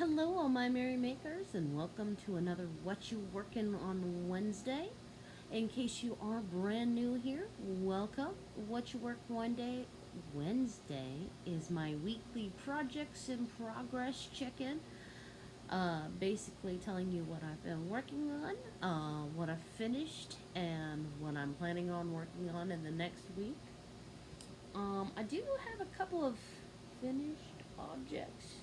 Hello, all my merry makers, and welcome to another What You Working on Wednesday. In case you are brand new here, welcome. What You Work One Day Wednesday is my weekly projects in progress check-in. Basically telling you what I've been working on, what I've finished, and what I'm planning on working on in the next week. I do have a couple of finished objects.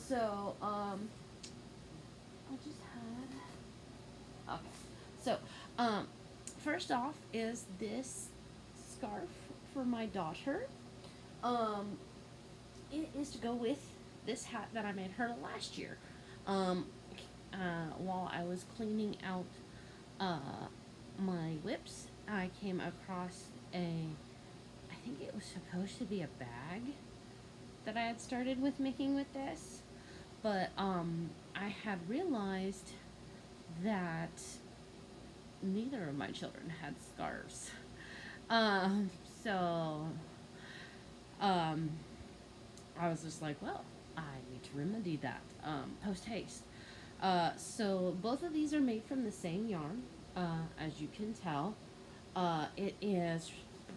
So, I just had. Okay. So, um, first off is this scarf for my daughter. Um, it is to go with this hat that I made her last year. Um, while I was cleaning out my whips, I came across I think it was supposed to be a bag that I had started with making with this. But I had realized that neither of my children had scarves. Um, so um, I was just like, well, I need to remedy that post haste. So both of these are made from the same yarn, as you can tell. It is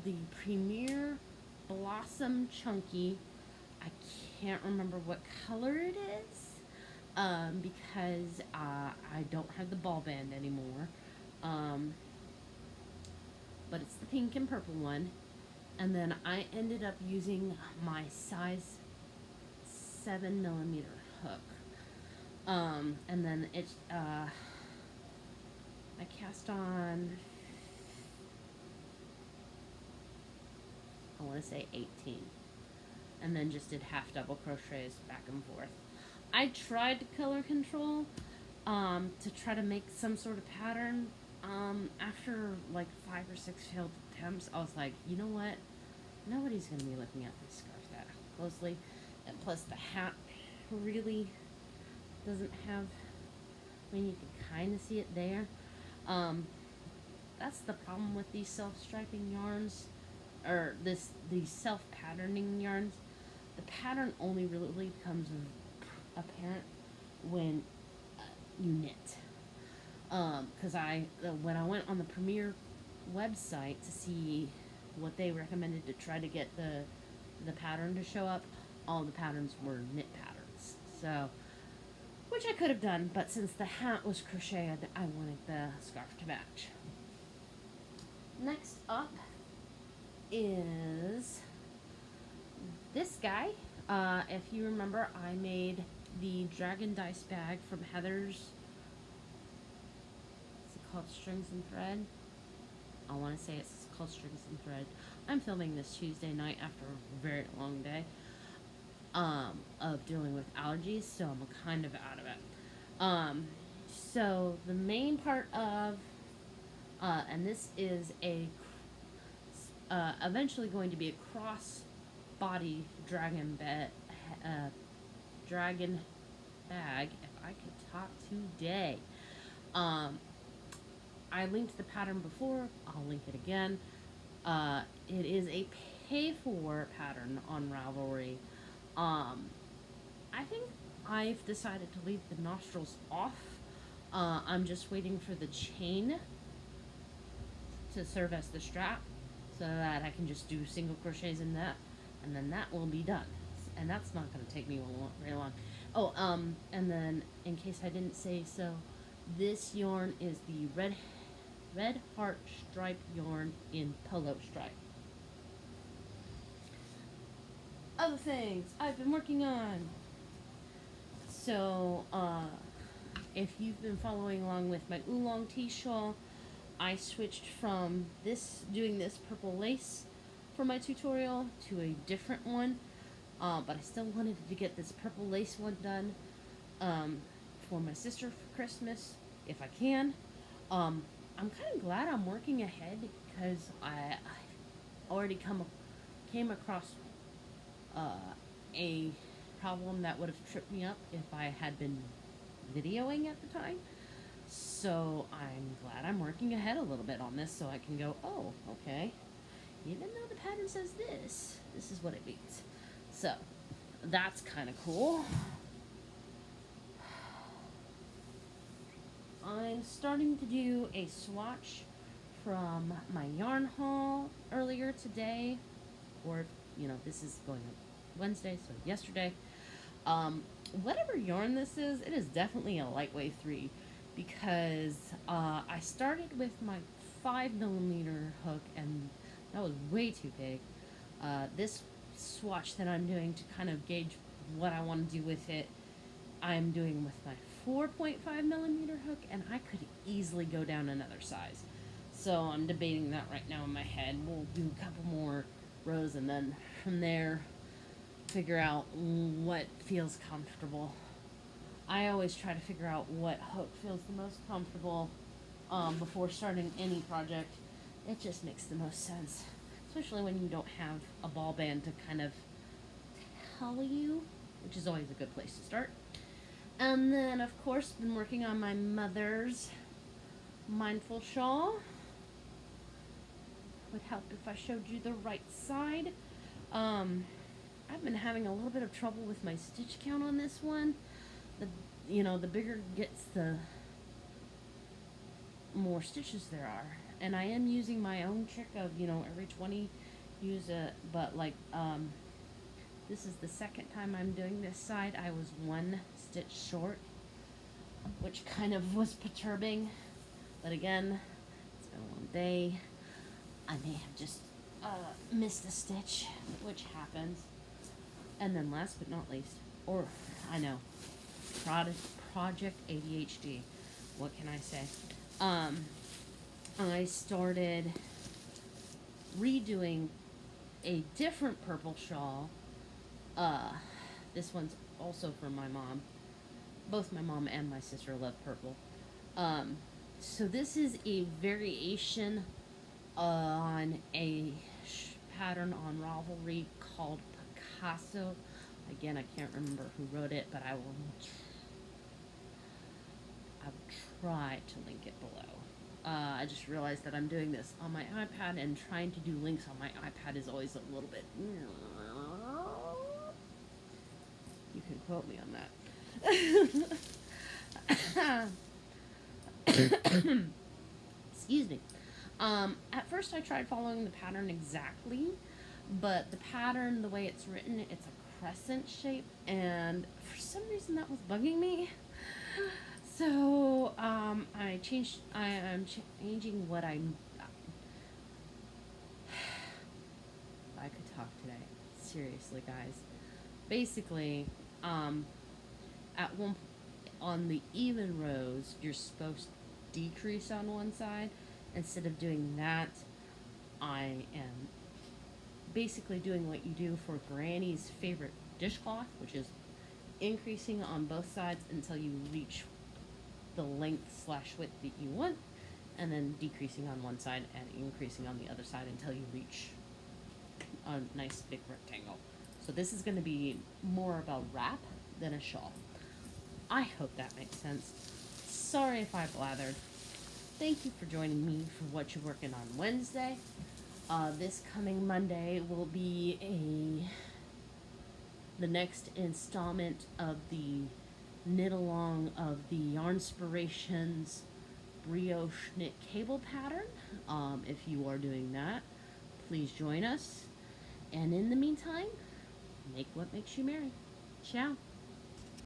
the Premier Blossom Chunky. I can't remember what color it is because I don't have the ball band anymore. Um, but it's the pink and purple one. And then I ended up using my size 7mm hook. And then I cast on, I want to say 18. And then just did half double crochets back and forth. I tried to color control to try to make some sort of pattern. After like 5 or 6 failed attempts, I was like, you know what? Nobody's going to be looking at this scarf that closely. And plus, the hat really doesn't have, I mean, you can kind of see it there. That's the problem with these self-striping yarns, or these self-patterning yarns. The pattern only really becomes apparent when you knit. Because when I went on the Premier website to see what they recommended to try to get the pattern to show up, all the patterns were knit patterns. So, which I could have done, but since the hat was crocheted, I wanted the scarf to match. Next up is this guy. If you remember, I made the Dragon Dice bag from Heather's. Is it called Strings and Thread? I want to say it's called Strings and Thread. I'm filming this Tuesday night after a very long day of dealing with allergies, so I'm kind of out of it. So the main part of, and this is eventually going to be a cross body dragon dragon bag. If I could talk today. I linked the pattern before. I'll link it again. It is a pay-for pattern on Ravelry. I think I've decided to leave the nostrils off. I'm just waiting for the chain to serve as the strap so that I can just do single crochets in that, and then that will be done. And that's not going to take me very long. Oh, and then in case I didn't say so, this yarn is the Red Heart Stripe yarn in Polo Stripe. Other things I've been working on. So, if you've been following along with my oolong tea shawl, I switched from doing this purple lace for my tutorial to a different one. But I still wanted to get this purple lace one done for my sister for Christmas, if I can. I'm kind of glad I'm working ahead because I already came across a problem that would have tripped me up if I had been videoing at the time. So I'm glad I'm working ahead a little bit on this so I can go, oh, okay. Even though the pattern says this is what it means. So that's kind of cool. I'm starting to do a swatch from my yarn haul earlier today, or this is going up Wednesday, so yesterday. Whatever yarn this is, it is definitely a lightweight 3 because I started with my 5mm hook and that was way too big. This swatch that I'm doing to kind of gauge what I want to do with it, I'm doing with my 4.5mm hook, and I could easily go down another size. So I'm debating that right now in my head. We'll do a couple more rows and then from there figure out what feels comfortable. I always try to figure out what hook feels the most comfortable before starting any project. It just makes the most sense, especially when you don't have a ball band to kind of tell you, which is always a good place to start. And then, of course, been working on my mother's mindful shawl. Would help if I showed you the right side. I've been having a little bit of trouble with my stitch count on this one. The bigger it gets, the more stitches there are. And I am using my own trick of, every 20 use it, but this is the second time I'm doing this side. I was 1 stitch short, which kind of was perturbing. But again, it's been a long day. I may have just missed a stitch, which happens. And then last but not least, Project ADHD. What can I say? I started redoing a different purple shawl. This one's also from my mom. Both my mom and my sister love purple. So this is a variation on a pattern on Ravelry called Picasso. Again, I can't remember who wrote it, but I will try to link it below. I just realized that I'm doing this on my iPad, and trying to do links on my iPad is always a little bit... You can quote me on that. Excuse me. At first I tried following the pattern exactly, but the pattern, the way it's written, it's a crescent shape, and for some reason that was bugging me. So, I'm changing what I'm... I could talk today. Seriously, guys. Basically, at one on the even rows, you're supposed to decrease on one side. Instead of doing that, I am basically doing what you do for Granny's favorite dishcloth, which is increasing on both sides until you reach the length / width that you want, and then decreasing on one side and increasing on the other side until you reach a nice big rectangle. So this is going to be more of a wrap than a shawl. I hope that makes sense. Sorry if I blathered. Thank you for joining me for What You're Working on Wednesday. This coming Monday will be the next installment of the knit along of the Yarnspirations brioche knit cable pattern. If you are doing that, please join us. And in the meantime, make what makes you merry. Ciao.